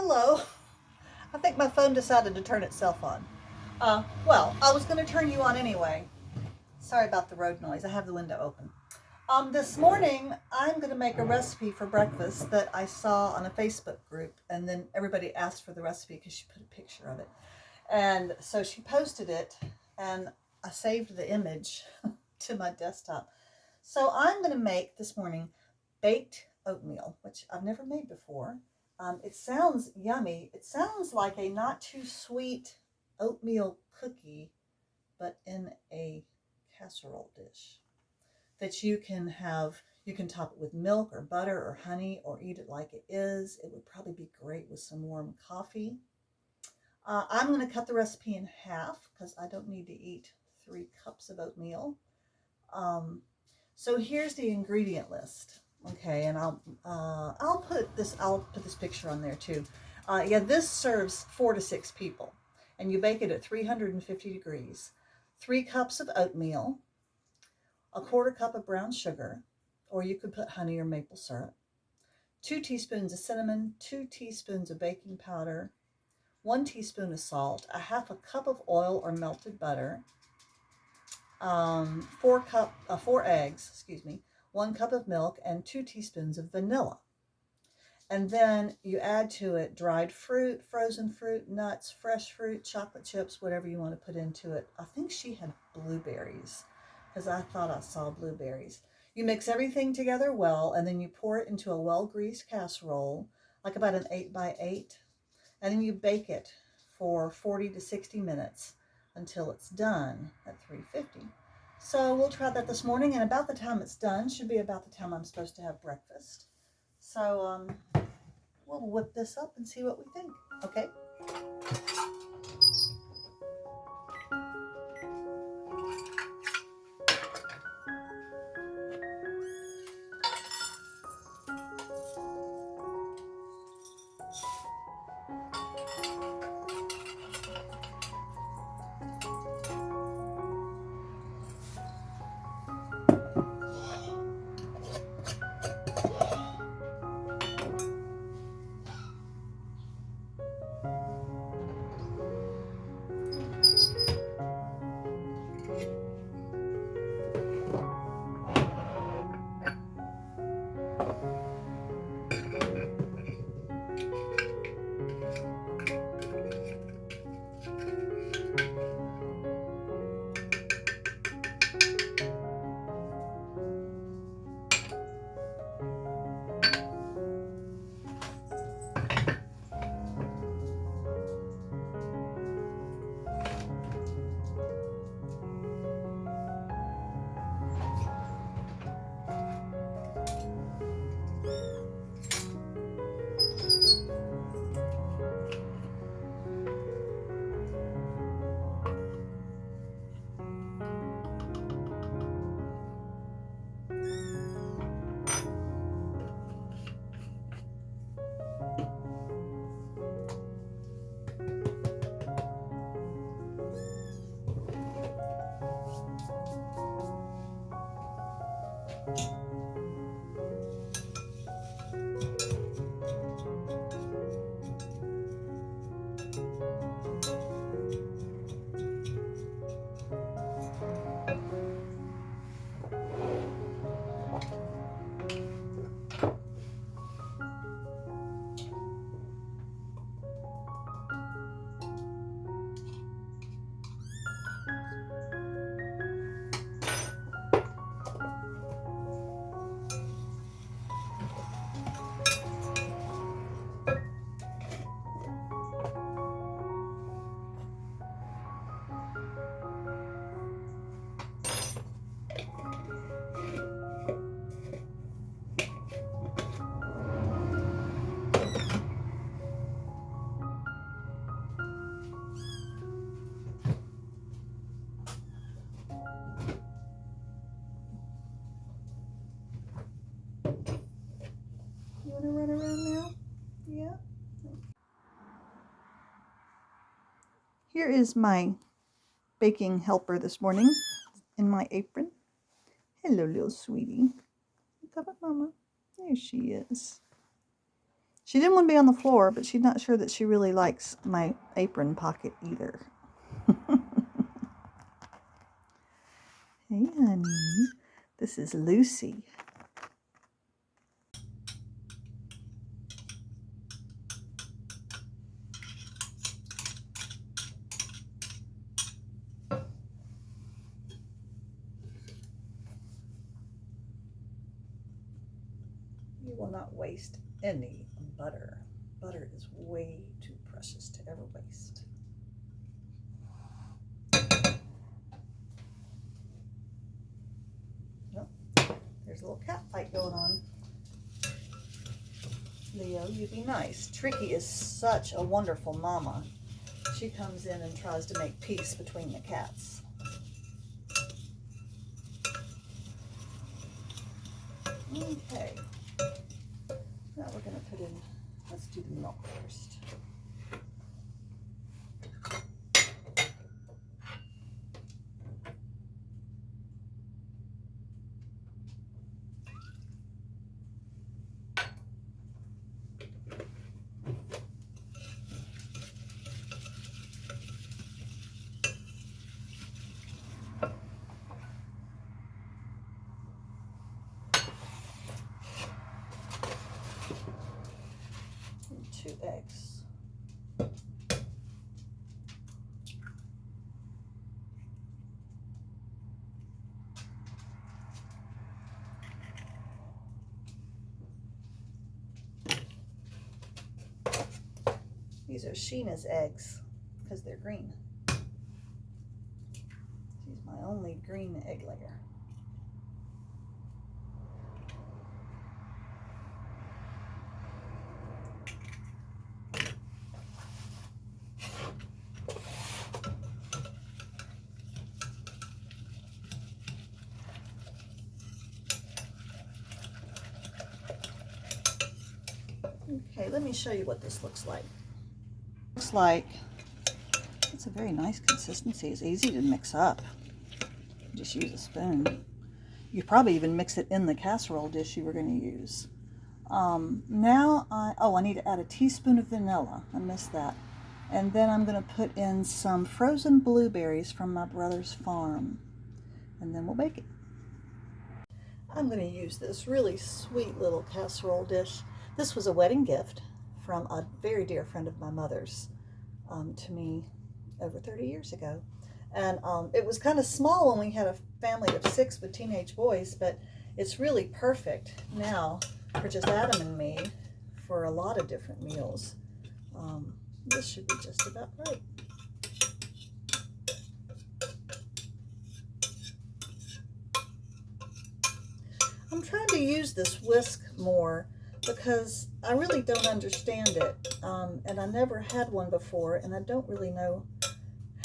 Hello. I think my phone decided to turn itself on. Well, I was going to turn you on anyway. Sorry about the road noise. I have the window open. This morning, I'm going to make a recipe for breakfast that I saw on a Facebook group, and then everybody asked for the recipe because she put a picture of it. And so she posted it, and I saved the image to my desktop. So I'm going to make this morning baked oatmeal, which I've never made before. It sounds yummy. It sounds like a not too sweet oatmeal cookie, but in a casserole dish that you can have. You can top it with milk or butter or honey or eat it like it is. It would probably be great with some warm coffee. I'm going to cut the recipe in half because I don't need to eat 3 cups of oatmeal. So here's the ingredient list. Okay, and I'll put this picture on there too. Yeah, this serves 4 to 6 people, and you bake it at 350 degrees. 3 cups of oatmeal, a 1/4 cup of brown sugar, or you could put honey or maple syrup, 2 teaspoons of cinnamon, 2 teaspoons of baking powder, 1 teaspoon of salt, a 1/2 cup of oil or melted butter, 4 eggs, 1 cup of milk, and 2 teaspoons of vanilla. And then you add to it dried fruit, frozen fruit, nuts, fresh fruit, chocolate chips, whatever you want to put into it. I think she had blueberries because I thought I saw blueberries. You mix everything together well, and then you pour it into a well-greased casserole, like about an 8 by 8, and then you bake it for 40 to 60 minutes until it's done at 350. So we'll try that this morning, and about the time it's done should be about the time I'm supposed to have breakfast. So we'll whip this up and see what we think. Okay? You want to run around now? Yeah. Here is my baking helper this morning in my apron. Hello, little sweetie. Look up at Mama. There she is. She didn't want to be on the floor, but she's not sure that she really likes my apron pocket either. Hey, honey. This is Lucy. You will not waste any butter. Butter is way too precious to ever waste. Oh, there's a little cat fight going on. Leo, you be nice. Tricky is such a wonderful mama. She comes in and tries to make peace between the cats. Okay. Now we're going to put in, let's do the milk first. And 2 eggs. These are Sheena's eggs because they're green. She's my only green egg layer. Okay, let me show you what this looks like. Looks like it's a very nice consistency. It's easy to mix up. Just use a spoon. You probably even mix it in the casserole dish you were going to use. Now I need to add a teaspoon of vanilla. I missed that. And then I'm going to put in some frozen blueberries from my brother's farm. And then we'll bake it. I'm going to use this really sweet little casserole dish. This was a wedding gift from a very dear friend of my mother's to me over 30 years ago. And it was kind of small when we had a family of 6 with teenage boys, but it's really perfect now for just Adam and me for a lot of different meals. This should be just about right. I'm trying to use this whisk more because I really don't understand it, and I never had one before, and I don't really know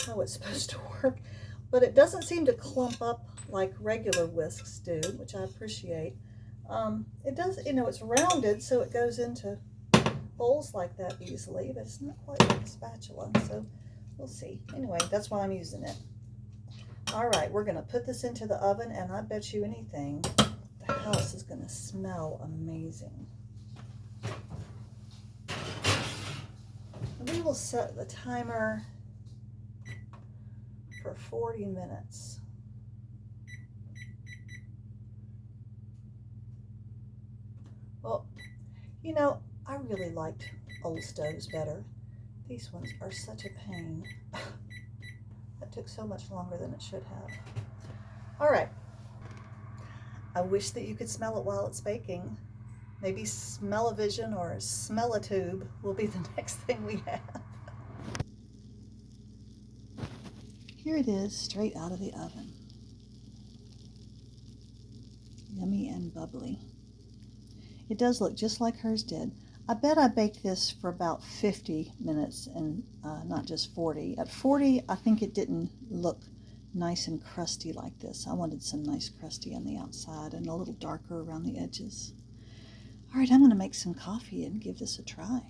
how it's supposed to work, but it doesn't seem to clump up like regular whisks do, which I appreciate. It does, it's rounded, so it goes into bowls like that easily, but it's not quite like a spatula, so we'll see. Anyway, that's why I'm using it. All right, we're going to put this into the oven, and I bet you anything, the house is going to smell amazing. We will set the timer for 40 minutes. Well, I really liked old stoves better. These ones are such a pain. That took so much longer than it should have. All right. I wish that you could smell it while it's baking. Maybe smell-o-vision or smell-a-tube will be the next thing we have. Here it is, straight out of the oven. Yummy and bubbly. It does look just like hers did. I bet I baked this for about 50 minutes and not just 40. At 40, I think it didn't look nice and crusty like this. I wanted some nice crusty on the outside and a little darker around the edges. All right, I'm going to make some coffee and give this a try.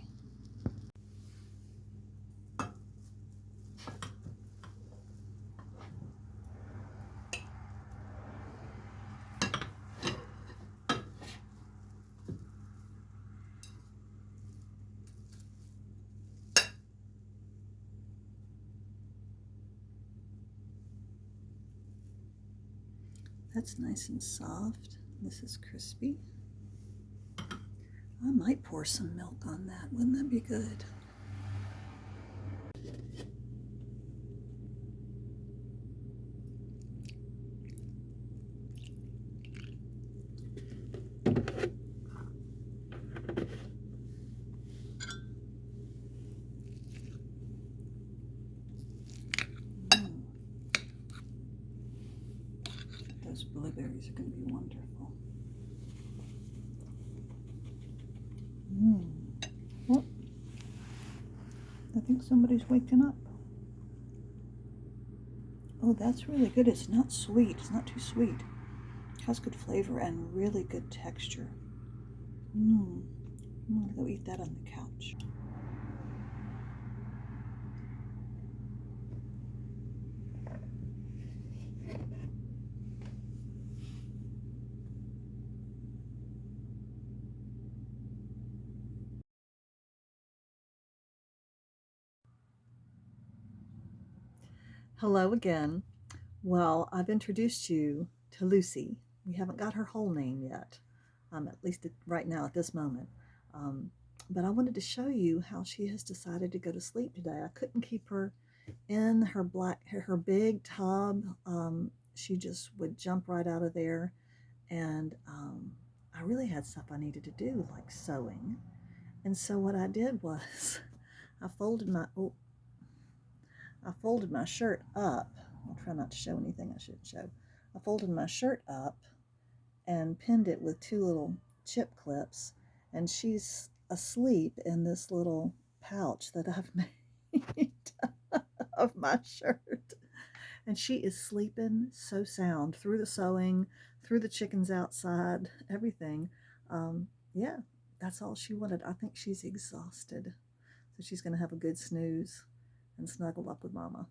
That's nice and soft. This is crispy. I might pour some milk on that. Wouldn't that be good? Those blueberries are going to be wonderful. Oh, I think somebody's waking up. Oh, that's really good. It's not sweet. It's not too sweet. It has good flavor and really good texture. I'm gonna go eat that on the couch. Hello again. Well, I've introduced you to Lucy. We haven't got her whole name yet, at least right now at this moment. Um, but I wanted to show you how she has decided to go to sleep today. I couldn't keep her in her big tub. She just would jump right out of there, and I really had stuff I needed to do, like sewing. And so what I did was I folded my shirt up. I'll try not to show anything I shouldn't show. I folded my shirt up and pinned it with two little chip clips, and she's asleep in this little pouch that I've made of my shirt. And she is sleeping so sound through the sewing, through the chickens outside, everything. Yeah, that's all she wanted. I think she's exhausted. So she's going to have a good snooze and snuggle up with Mama.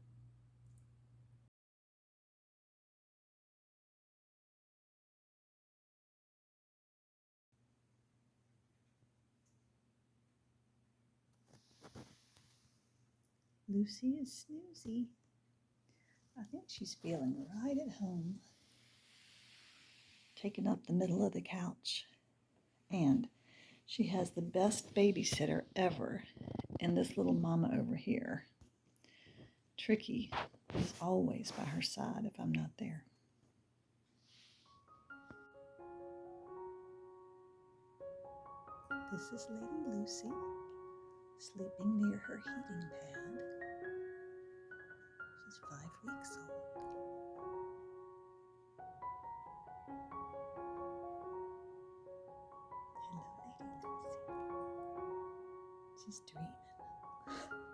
Lucy is snoozy. I think she's feeling right at home. Taking up the middle of the couch. And she has the best babysitter ever in this little mama over here. Tricky is always by her side if I'm not there. This is Lady Lucy, sleeping near her heating pad. She's 5 weeks old. Hello, Lady Lucy. She's dreaming.